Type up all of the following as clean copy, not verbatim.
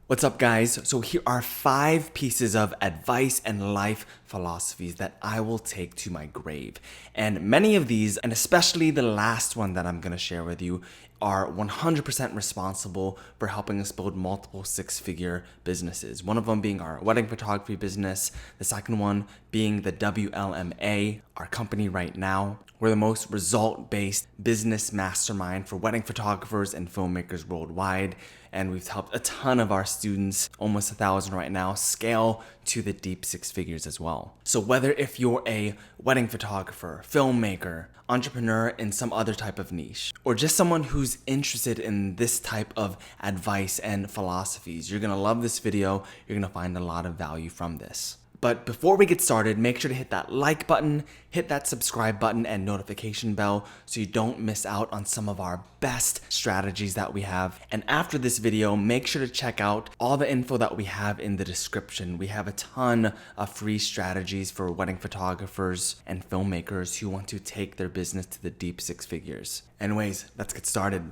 What's up, guys? So here are 5 pieces of advice and life philosophies that I will take to my grave. And many of these, and especially the last one that I'm going to share with you, are 100% responsible for helping us build multiple 6-figure businesses. One of them being our wedding photography business. The second one being the WLMA, our company right now. We're the most result-based business mastermind for wedding photographers and filmmakers worldwide. And we've helped a ton of our students, almost 1,000 right now, scale to the deep 6 figures as well. So whether if you're a wedding photographer, filmmaker, entrepreneur in some other type of niche, or just someone who's interested in this type of advice and philosophies, you're gonna love this video. You're gonna find a lot of value from this. But before we get started, make sure to hit that like button, hit that subscribe button and notification bell so you don't miss out on some of our best strategies that we have. And after this video, make sure to check out all the info that we have in the description. We have a ton of free strategies for wedding photographers and filmmakers who want to take their business to the deep 6 figures. Anyways, let's get started.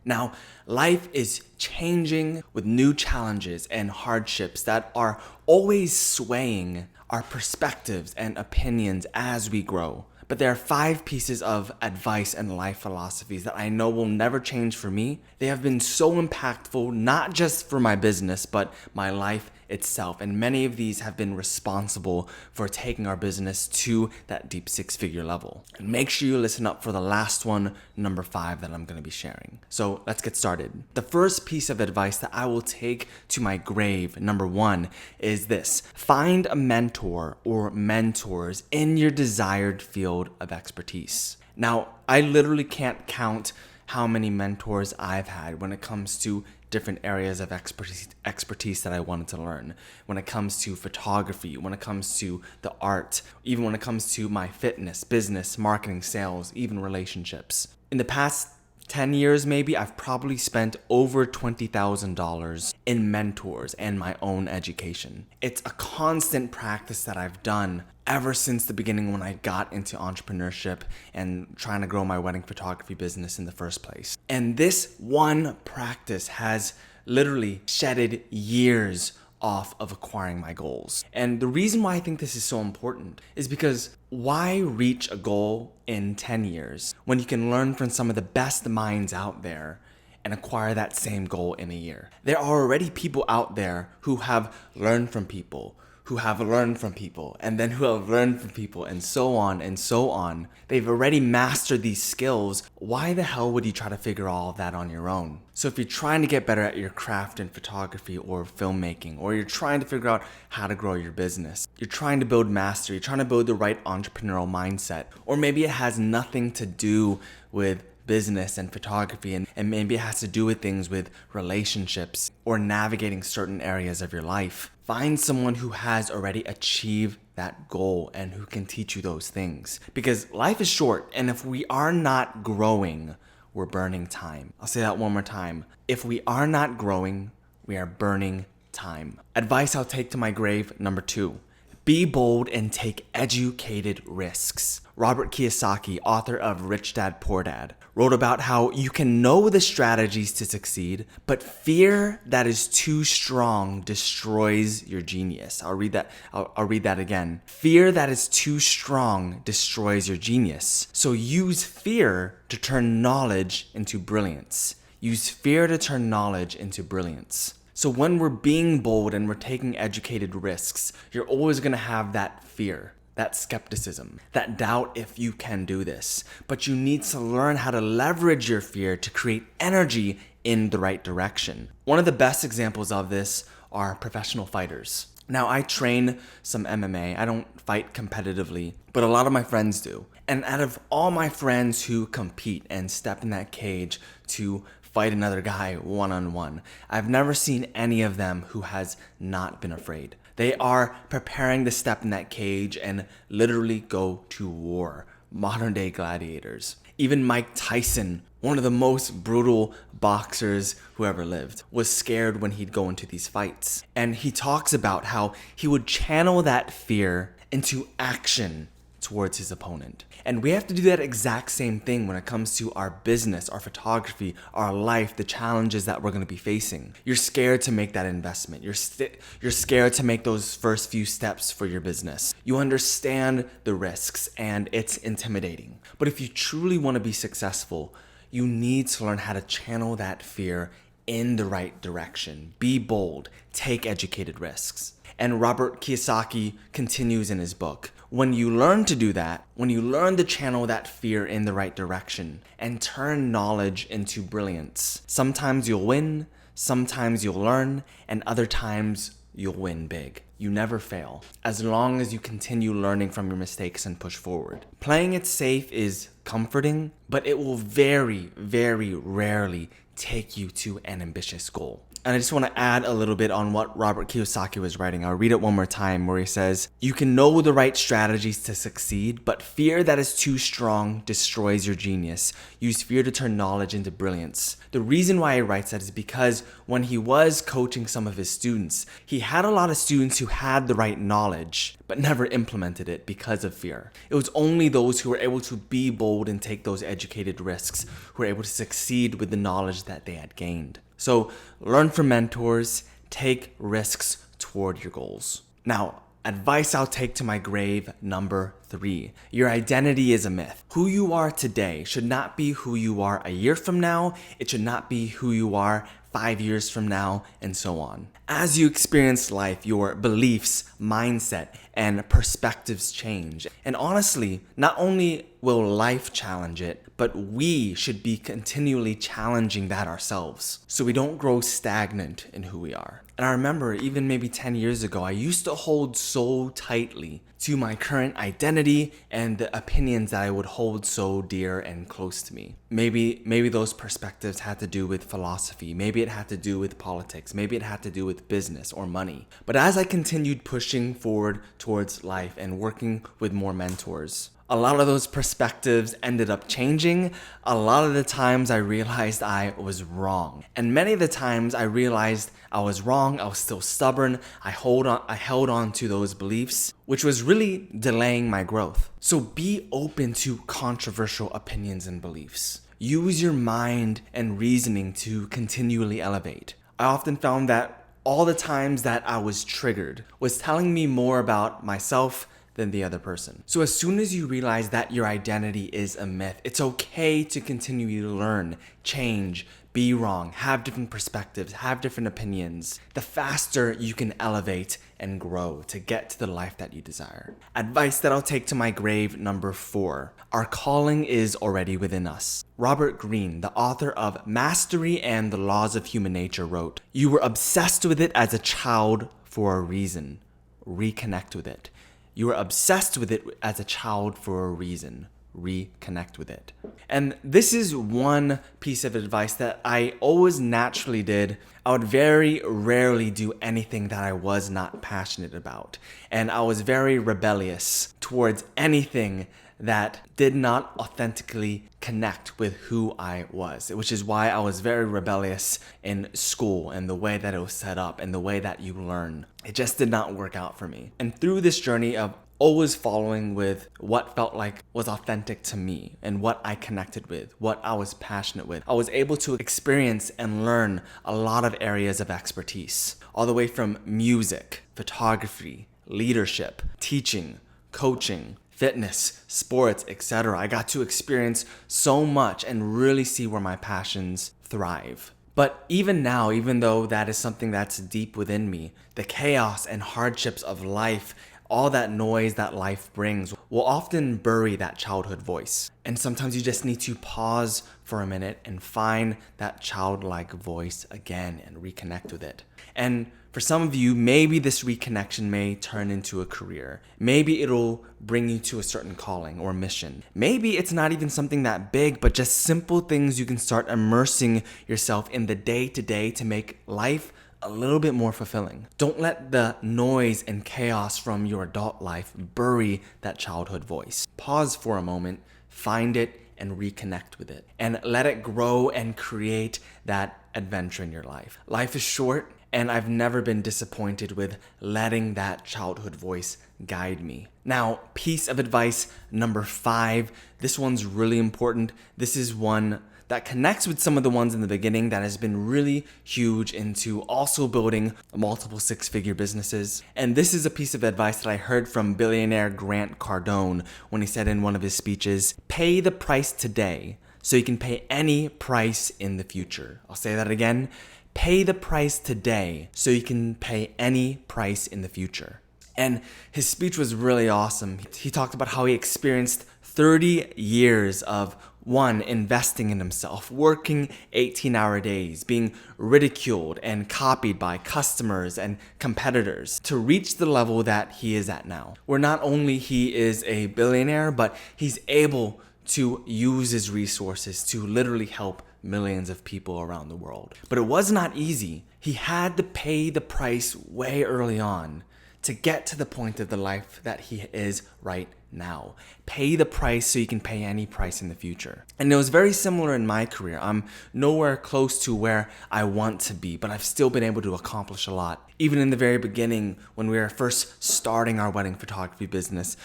Now, life is changing with new challenges and hardships that are always swaying our perspectives and opinions as we grow. But there are 5 pieces of advice and life philosophies that I know will never change for me. They have been so impactful, not just for my business, but my life itself. And many of these have been responsible for taking our business to that deep 6-figure level. And make sure you listen up for the last one, number 5, that I'm going to be sharing. So let's get started. The first piece of advice that I will take to my grave, number 1, is this: find a mentor or mentors in your desired field of expertise. Now, I literally can't count how many mentors I've had when it comes to different areas of expertise that I wanted to learn. When it comes to photography, when it comes to the art, even when it comes to my fitness, business, marketing, sales, even relationships. In the past 10 years maybe, I've probably spent over $20,000 in mentors and my own education. It's a constant practice that I've done ever since the beginning when I got into entrepreneurship and trying to grow my wedding photography business in the first place. And this one practice has literally shedded years off of acquiring my goals. And the reason why I think this is so important is because why reach a goal in 10 years when you can learn from some of the best minds out there and acquire that same goal in a year? There are already people out there who have learned from people, who have learned from people, and then who have learned from people, and so on and so on. They've already mastered these skills. Why the hell would you try to figure all of that on your own? So if you're trying to get better at your craft in photography or filmmaking, or you're trying to figure out how to grow your business, you're trying to build mastery, you're trying to build the right entrepreneurial mindset, or maybe it has nothing to do with business and photography, and maybe it has to do with things with relationships or navigating certain areas of your life. Find someone who has already achieved that goal and who can teach you those things. Because life is short, and if we are not growing, we're burning time. I'll say that one more time. If we are not growing, we are burning time. Advice I'll take to my grave, number 2. Be bold and take educated risks. Robert Kiyosaki, author of Rich Dad, Poor Dad, wrote about how you can know the strategies to succeed, but fear that is too strong destroys your genius. I'll read that again. Fear that is too strong destroys your genius. So use fear to turn knowledge into brilliance. Use fear to turn knowledge into brilliance. So when we're being bold and we're taking educated risks, you're always going to have that fear, that skepticism, that doubt if you can do this. But you need to learn how to leverage your fear to create energy in the right direction. One of the best examples of this are professional fighters. Now, I train some MMA. I don't fight competitively, but a lot of my friends do. And out of all my friends who compete and step in that cage to fight another guy one-on-one, I've never seen any of them who has not been afraid. They are preparing to step in that cage and literally go to war. Modern day gladiators. Even Mike Tyson, one of the most brutal boxers who ever lived, was scared when he'd go into these fights. And he talks about how he would channel that fear into action towards his opponent. And we have to do that exact same thing when it comes to our business, our photography, our life, the challenges that we're going to be facing. You're scared to make that investment. You're scared to make those first few steps for your business. You understand the risks and it's intimidating. But if you truly want to be successful, you need to learn how to channel that fear in the right direction. Be bold, take educated risks. And Robert Kiyosaki continues in his book, when you learn to do that, when you learn to channel that fear in the right direction and turn knowledge into brilliance, sometimes you'll win, sometimes you'll learn, and other times you'll win big. You never fail, as long as you continue learning from your mistakes and push forward. Playing it safe is comforting, but it will very, very rarely take you to an ambitious goal. And I just want to add a little bit on what Robert Kiyosaki was writing. I'll read it one more time where he says, you can know the right strategies to succeed, but fear that is too strong destroys your genius. Use fear to turn knowledge into brilliance. The reason why he writes that is because when he was coaching some of his students, he had a lot of students who had the right knowledge, but never implemented it because of fear. It was only those who were able to be bold and take those educated risks who were able to succeed with the knowledge that they had gained. So learn from mentors, take risks toward your goals. Now, advice I'll take to my grave, number 3. Your identity is a myth. Who you are today should not be who you are a year from now. It should not be who you are 5 years from now, and so on. As you experience life, your beliefs, mindset, and perspectives change. And honestly, not only will life challenge it, but we should be continually challenging that ourselves so we don't grow stagnant in who we are. And I remember even maybe 10 years ago, I used to hold so tightly to my current identity and the opinions that I would hold so dear and close to me. Maybe those perspectives had to do with philosophy. Maybe it had to do with politics. Maybe it had to do with business or money. But as I continued pushing forward towards life and working with more mentors, a lot of those perspectives ended up changing. A lot of the times I realized I was wrong. And many of the times I realized I was wrong, I was still stubborn, I held on to those beliefs, which was really delaying my growth. So be open to controversial opinions and beliefs. Use your mind and reasoning to continually elevate. I often found that all the times that I was triggered was telling me more about myself than the other person. So as soon as you realize that your identity is a myth, it's okay to continue to learn, change, be wrong, have different perspectives, have different opinions. The faster you can elevate and grow to get to the life that you desire. Advice that I'll take to my grave, number 4. Our calling is already within us. Robert Greene, the author of Mastery and the Laws of Human Nature, wrote, "You were obsessed with it as a child for a reason. Reconnect with it. You were obsessed with it as a child for a reason. Reconnect with it." And this is one piece of advice that I always naturally did. I would very rarely do anything that I was not passionate about. And I was very rebellious towards anything that did not authentically connect with who I was, which is why I was very rebellious in school and the way that it was set up and the way that you learn. It just did not work out for me. And through this journey of always following with what felt like was authentic to me and what I connected with, what I was passionate with, I was able to experience and learn a lot of areas of expertise, all the way from music, photography, leadership, teaching, coaching, fitness, sports, etc. I got to experience so much and really see where my passions thrive. But even now, even though that is something that's deep within me, the chaos and hardships of life, all that noise that life brings, will often bury that childhood voice. And sometimes you just need to pause for a minute and find that childlike voice again and reconnect with it. And for some of you, maybe this reconnection may turn into a career. Maybe it'll bring you to a certain calling or mission. Maybe it's not even something that big, but just simple things you can start immersing yourself in the day-to-day to make life a little bit more fulfilling. Don't let the noise and chaos from your adult life bury that childhood voice. Pause for a moment, find it, and reconnect with it. And let it grow and create that adventure in your life. Life is short, and I've never been disappointed with letting that childhood voice guide me. Now, piece of advice number 5, this one's really important. This is one that connects with some of the ones in the beginning that has been really huge into also building multiple six-figure businesses. And this is a piece of advice that I heard from billionaire Grant Cardone when he said in one of his speeches, pay the price today so you can pay any price in the future. I'll say that again. Pay the price today so you can pay any price in the future. And his speech was really awesome. He talked about how he experienced 30 years of investing in himself, working 18-hour days, being ridiculed and copied by customers and competitors to reach the level that he is at now, where not only he is a billionaire, but he's able to use his resources to literally help millions of people around the world. But it was not easy. He had to pay the price way early on to get to the point of the life that he is right now. Pay the price so you can pay any price in the future. And it was very similar in my career. I'm nowhere close to where I want to be, but I've still been able to accomplish a lot. Even in the very beginning, when we were first starting our wedding photography business,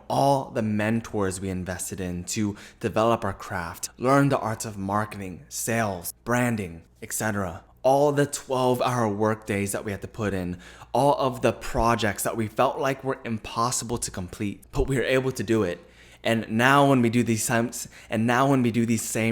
all the mentors we invested in to develop our craft, learn the arts of marketing, sales, branding, etc. All the 12-hour work days that we had to put in, all of the projects that we felt like were impossible to complete, but we were able to do it. And now when we do these same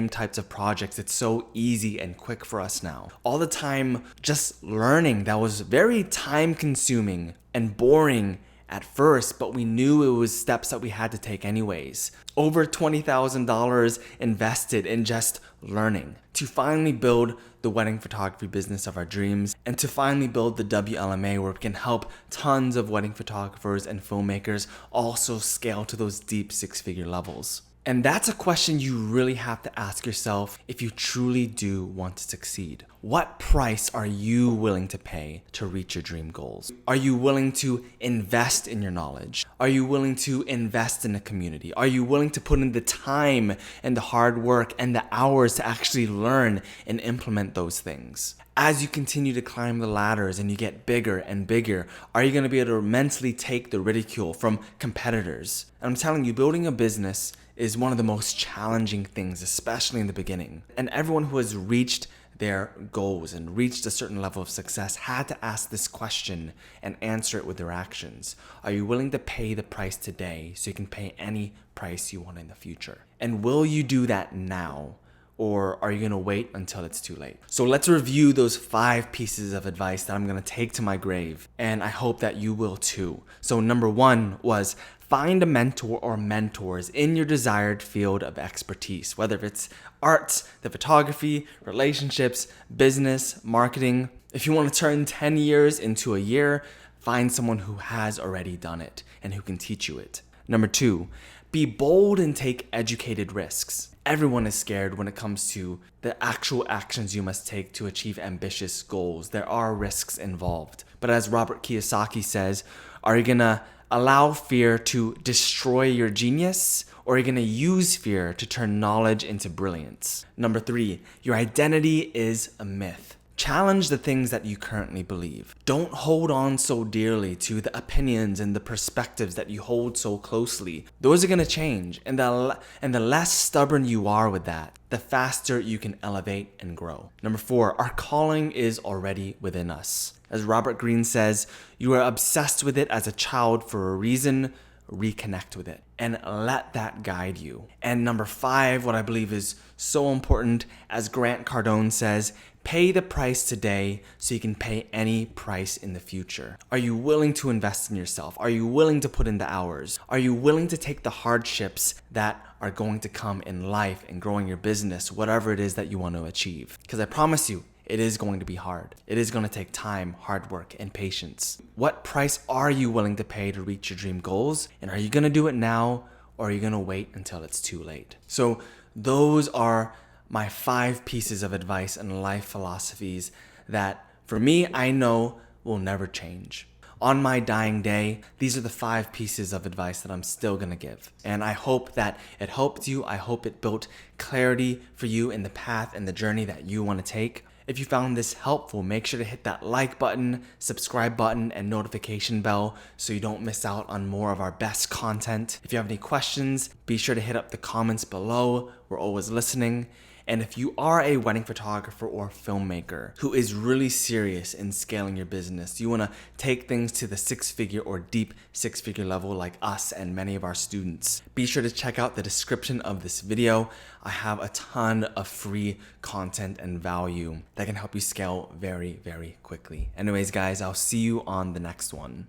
types of projects, it's so easy and quick for us now. All the time just learning that was very time consuming and boring at first, but we knew it was steps that we had to take anyways. Over $20,000 invested in just learning to finally build the wedding photography business of our dreams, and to finally build the WLMA, where we can help tons of wedding photographers and filmmakers also scale to those deep six-figure levels. And that's a question you really have to ask yourself if you truly do want to succeed. What price are you willing to pay to reach your dream goals? Are you willing to invest in your knowledge? Are you willing to invest in a community? Are you willing to put in the time and the hard work and the hours to actually learn and implement those things? As you continue to climb the ladders and you get bigger and bigger, are you going to be able to mentally take the ridicule from competitors? And I'm telling you, building a business is one of the most challenging things, especially in the beginning. And everyone who has reached their goals and reached a certain level of success had to ask this question and answer it with their actions. Are you willing to pay the price today so you can pay any price you want in the future? And will you do that now? Or are you going to wait until it's too late? So let's review those 5 pieces of advice that I'm going to take to my grave. And I hope that you will too. So number 1 was find a mentor or mentors in your desired field of expertise, whether it's arts, the photography, relationships, business, marketing. If you want to turn 10 years into a year, find someone who has already done it and who can teach you it. Number 2, be bold and take educated risks. Everyone is scared when it comes to the actual actions you must take to achieve ambitious goals. There are risks involved. But as Robert Kiyosaki says, are you gonna allow fear to destroy your genius, or are you gonna use fear to turn knowledge into brilliance? Number 3, your identity is a myth. Challenge the things that you currently believe. Don't hold on so dearly to the opinions and the perspectives that you hold so closely. Those are going to change. And the less stubborn you are with that, the faster you can elevate and grow. Number 4, our calling is already within us. As Robert Greene says, you are obsessed with it as a child for a reason. Reconnect with it and let that guide you. And number 5, what I believe is so important, as Grant Cardone says, pay the price today so you can pay any price in the future. Are you willing to invest in yourself? Are you willing to put in the hours? Are you willing to take the hardships that are going to come in life and growing your business, whatever it is that you want to achieve? Because I promise you, it is going to be hard. It is going to take time, hard work, and patience. What price are you willing to pay to reach your dream goals? And are you going to do it now, or are you going to wait until it's too late? So those are my 5 pieces of advice and life philosophies that, for me, I know will never change. On my dying day, these are the 5 pieces of advice that I'm still going to give. And I hope that it helped you. I hope it built clarity for you in the path and the journey that you want to take. If you found this helpful, make sure to hit that like button, subscribe button, and notification bell so you don't miss out on more of our best content. If you have any questions, be sure to hit up the comments below. We're always listening. And if you are a wedding photographer or filmmaker who is really serious in scaling your business, you want to take things to the six-figure or deep six-figure level like us and many of our students, be sure to check out the description of this video. I have a ton of free content and value that can help you scale very, very quickly. Anyways, guys, I'll see you on the next one.